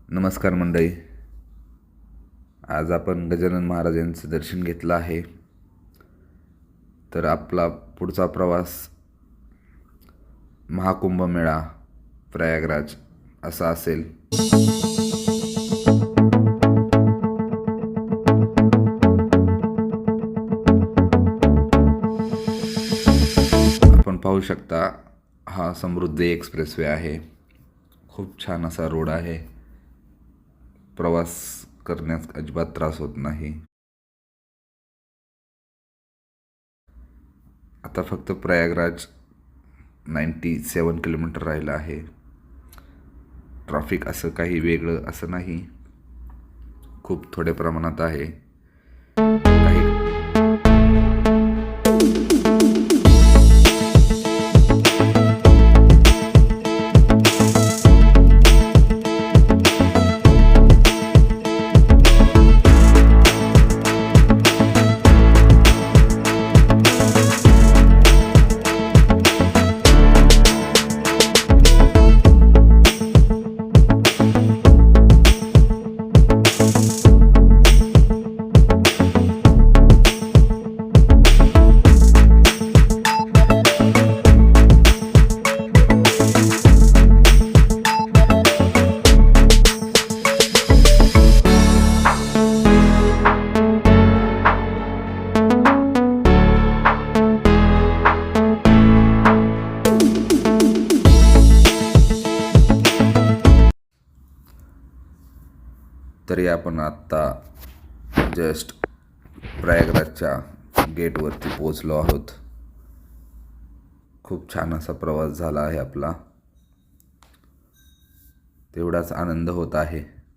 नमस्कार मंडळी. आज आपण गजानन महाराज यांचं दर्शन घेतलं आहे. तर आपला पुढचा प्रवास महाकुंभमेळा प्रयागराज असा असेल. आपण पाहू शकता हा समृद्धी एक्सप्रेसवे आहे. खूप छान असा रोड आहे. प्रवास करण्यास अजिबात त्रास होत नाही. आता फक्त प्रयागराज 97 किलोमीटर राहिलं आहे. ट्रॅफिक असं काही वेगळं असं नाही, खूप थोड्या प्रमाणात आहे. काही तरी आपण आत्ता जस्ट प्रयागराजच्या गेटवरती पोचलो आहोत. खूप छान असा प्रवास झाला आहे आपला. तेवढाच आनंद होत आहे.